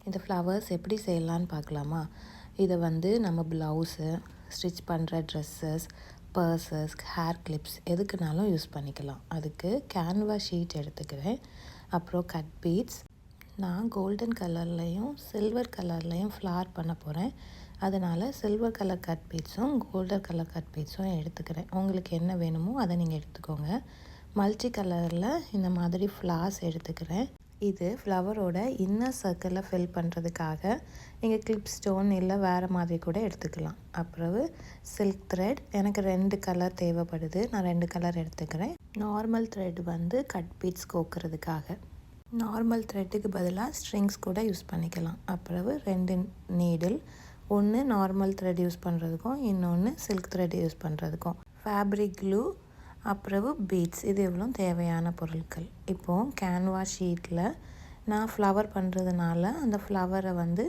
இந்த ஃப்ளவர்ஸ் எப்படி செய்யலான்னு பார்க்கலாமா? இதை வந்து நம்ம ப்ளவுஸு, ஸ்டிச் பண்ணுற ட்ரெஸ்ஸஸ், பர்ஸஸ், ஹேர் கிளிப்ஸ் எதுக்குனாலும் யூஸ் பண்ணிக்கலாம். அதுக்கு கேன்வா ஷீட் எடுத்துக்கிறேன். அப்புறம் கட் பீட்ஸ். நான் கோல்டன் கலர்லேயும் சில்வர் கலர்லேயும் ஃப்ளார் பண்ண போகிறேன். அதனால் சில்வர் கலர் கட் பீட்ஸும் கோல்டன் கலர் கட் பீட்ஸும் எடுத்துக்கிறேன். உங்களுக்கு என்ன வேணுமோ அதை நீங்கள் எடுத்துக்கோங்க. மல்டி கலரில் இந்த மாதிரி ஃப்ளார்ஸ் எடுத்துக்கிறேன். இது ஃப்ளவரோட இன்னர் சர்க்கிளில் ஃபில் பண்ணுறதுக்காக நீங்கள் கிளிப் ஸ்டோன் இல்லை வேறு மாதிரி கூட எடுத்துக்கலாம். அப்புறம் சில்க் த்ரெட் எனக்கு 2 கலர் தேவைப்படுது. நான் 2 கலர் எடுத்துக்கிறேன். நார்மல் த்ரெட் வந்து கட் பீட்ஸ் கோக்கிறதுக்காக. நார்மல் த்ரெட்டுக்கு பதிலாக ஸ்ட்ரிங்ஸ் கூட யூஸ் பண்ணிக்கலாம். அப்புறம் 2 நீடில், ஒன்று நார்மல் த்ரெட் யூஸ் பண்ணுறதுக்கும் இன்னொன்று சில்க் த்ரெட் யூஸ் பண்ணுறதுக்கும். ஃபேப்ரிக் க்ளூ, அப்புறம் பீட்ஸ். இது எவ்வளோ தேவையான பொருட்கள். இப்போது கேன்வா ஷீட்டில் நான் ஃப்ளவர் பண்ணுறதுனால அந்த ஃப்ளவரை வந்து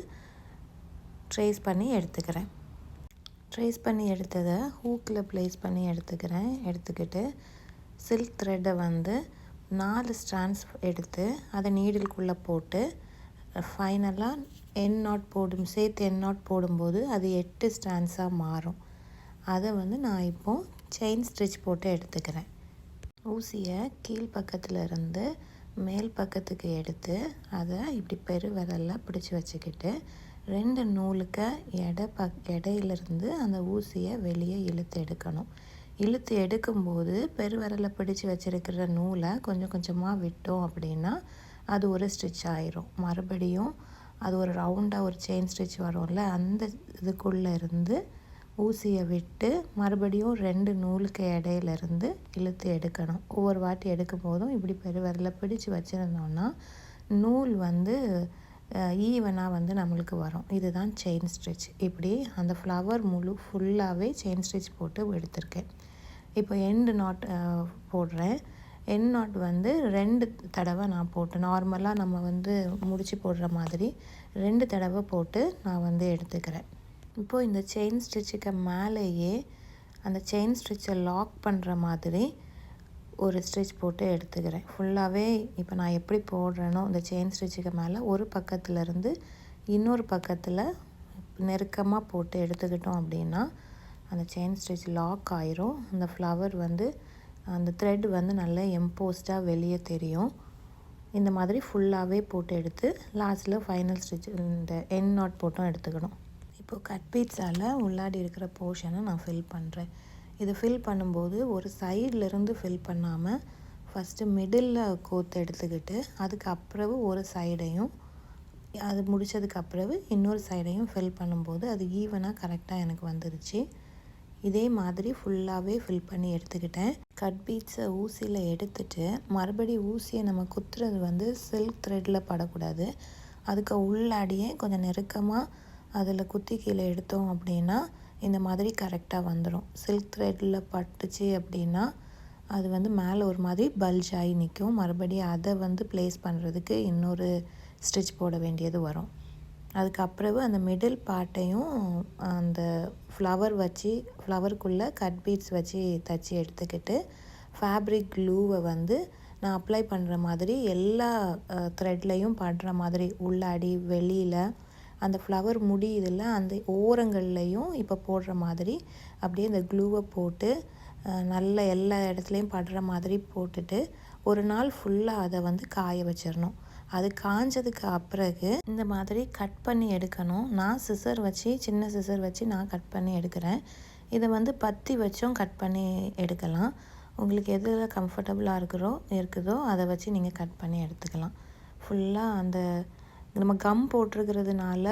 ட்ரேஸ் பண்ணி எடுத்துக்கிறேன். ட்ரேஸ் பண்ணி எடுத்ததை ஹூக்கில் ப்ளேஸ் பண்ணி எடுத்துக்கிட்டு சில்க் த்ரெட்டை வந்து 4 ஸ்ட்ராண்ட்ஸ் எடுத்து அதை நீடிலுக்குள்ளே போட்டு ஃபைனலாக என் நாட் சேர்த்து என் நாட் போடும்போது அது 8 ஸ்ட்ராண்ட்ஸாக மாறும். அதை வந்து நான் இப்போது செயின் ஸ்டிச் போட்டு எடுத்துக்கிறேன். ஊசியை கீழ் பக்கத்தில் இருந்து மேல் பக்கத்துக்கு எடுத்து அதை இப்படி பெருவிரலில் பிடிச்சி வச்சுக்கிட்டு 2 நூலுக்கு இடையிலிருந்து அந்த ஊசியை வெளியே இழுத்து எடுக்கணும். இழுத்து எடுக்கும்போது பெருவிரலில் பிடிச்சி வச்சுருக்கிற நூலை கொஞ்சம் கொஞ்சமாக விட்டோம் அப்படின்னா அது ஒரு ஸ்டிச் ஆயிரும். மறுபடியும் அது ஒரு ரவுண்டாக ஒரு செயின் ஸ்டிச் வரும்ல, அந்த இதுக்குள்ளே இருந்து ஊசியை விட்டு மறுபடியும் 2 நூலுக்கு இடையிலேருந்து இழுத்து எடுக்கணும். ஒவ்வொரு வாட்டி எடுக்கும் போதும் இப்படி பெருவிரலில் பிடிச்சி வச்சுருந்தோன்னா நூல் வந்து ஈவனாக வந்து நம்மளுக்கு வரும். இதுதான் செயின் ஸ்டிச். இப்படி அந்த ஃப்ளவர் ஃபுல்லாகவே செயின் ஸ்டிச் போட்டு எடுத்திருக்கேன். இப்போ எண்டு நாட் போடுறேன். எண்ட் நாட் வந்து 2 தடவை நான் போட்டு, நார்மலாக நம்ம வந்து முடிச்சு போடுற மாதிரி 2 தடவை போட்டு நான் வந்து எடுத்துக்கிறேன். இப்போது இந்த செயின் ஸ்டிச்சுக்கு மேலேயே அந்த செயின் ஸ்டிச்சை லாக் பண்ணுற மாதிரி ஒரு ஸ்டிச் போட்டு எடுத்துக்கிறேன். ஃபுல்லாகவே இப்போ நான் எப்படி போடுறேனோ இந்த செயின் ஸ்டிச்சுக்கு மேலே ஒரு பக்கத்துலேருந்து இன்னொரு பக்கத்தில் நெருக்கமாக போட்டு எடுத்துக்கிட்டோம் அப்படின்னா அந்த செயின் ஸ்டிச் லாக் ஆயிரும். அந்த ஃப்ளவர் வந்து அந்த த்ரெட் வந்து நல்லா எம்போஸ்டாக வெளியே தெரியும். இந்த மாதிரி ஃபுல்லாகவே போட்டு எடுத்து லாஸ்ட்டில் ஃபைனல் ஸ்டிச் இந்த என் நாட் போட்டும் எடுத்துக்கணும். இப்போது கட் பீட்ஸால் உள்ளாடி இருக்கிற போர்ஷனை நான் ஃபில் பண்ணுறேன். இது ஃபில் பண்ணும்போது ஒரு சைட்லேருந்து ஃபில் பண்ணாமல் ஃபஸ்ட்டு மிடில் கோத்து எடுத்துக்கிட்டு அதுக்கப்புறம் ஒரு சைடையும் அது முடித்ததுக்கப்புறம் இன்னொரு சைடையும் ஃபில் பண்ணும்போது அது ஈவனாக கரெக்டாக எனக்கு வந்துருச்சு. இதே மாதிரி ஃபுல்லாகவே ஃபில் பண்ணி எடுத்துக்கிட்டேன். கட் பீட்ஸை ஊசியில் எடுத்துட்டு மறுபடியும் ஊசியை நம்ம குத்துறது வந்து சில்க் த்ரெட்டில் படக்கூடாது. அதுக்கு உள்ளாடியே கொஞ்சம் நெருக்கமாக அதில் குத்தி கீழே எடுத்தோம் அப்படின்னா இந்த மாதிரி கரெக்டாக வந்துடும். சில்க் த்ரெட்டில் பட்டுச்சு அப்படின்னா அது வந்து மேலே ஒரு மாதிரி பல்ஜ் ஆகி நிற்கும். மறுபடியும் அதை வந்து ப்ளேஸ் பண்ணுறதுக்கு இன்னொரு ஸ்டிச் போட வேண்டியது வரும். அதுக்கப்புறம் அந்த மிடில் பார்ட்டையும் அந்த ஃப்ளவருக்குள்ளே கட் பீட்ஸ் வச்சு தைச்சி எடுத்துக்கிட்டு ஃபேப்ரிக் க்ளூவை வந்து நான் அப்ளை பண்ணுற மாதிரி எல்லா த்ரெட்லையும் படுற மாதிரி உள்ளாடி வெளியில் அந்த ஃப்ளவர் முடியுதில்ல அந்த ஓரங்கள்லையும் இப்போ போடுற மாதிரி அப்படியே இந்த க்ளூவை போட்டு நல்ல எல்லா இடத்துலையும் படுற மாதிரி போட்டுட்டு ஒரு நாள் ஃபுல்லாக அதை வந்து காய வச்சிடணும். அது காஞ்சதுக்கு அப்புறகு இந்த மாதிரி கட் பண்ணி எடுக்கணும். நான் சின்ன சிசர் வச்சு நான் கட் பண்ணி எடுக்கிறேன். இதை வந்து பத்தி வச்சும் கட் பண்ணி எடுக்கலாம். உங்களுக்கு எதில் கம்ஃபர்டபுளாக இருக்குதோ அதை வச்சு நீங்கள் கட் பண்ணி எடுத்துக்கலாம். ஃபுல்லாக அந்த நம்ம கம் போட்டிருக்கிறதுனால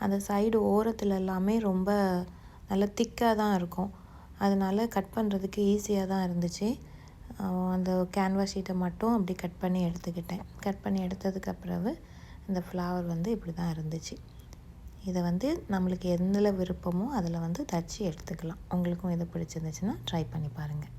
அந்த சைடு ஓரத்தில் எல்லாமே ரொம்ப நல்ல திக்காக தான் இருக்கும். அதனால் கட் பண்ணுறதுக்கு ஈஸியாக தான் இருந்துச்சு. அந்த கேன்வா ஷீட்டை மட்டும் அப்படி கட் பண்ணி எடுத்துக்கிட்டேன். கட் பண்ணி எடுத்ததுக்கப்புறம் இந்த ஃப்ளவர் வந்து இப்படி தான் இருந்துச்சு. இதை வந்து நம்மளுக்கு எதில் விருப்பமோ அதில் வந்து தச்சு எடுத்துக்கலாம். உங்களுக்கும் இது பிடிச்சிருந்துச்சுன்னா ட்ரை பண்ணி பாருங்கள்.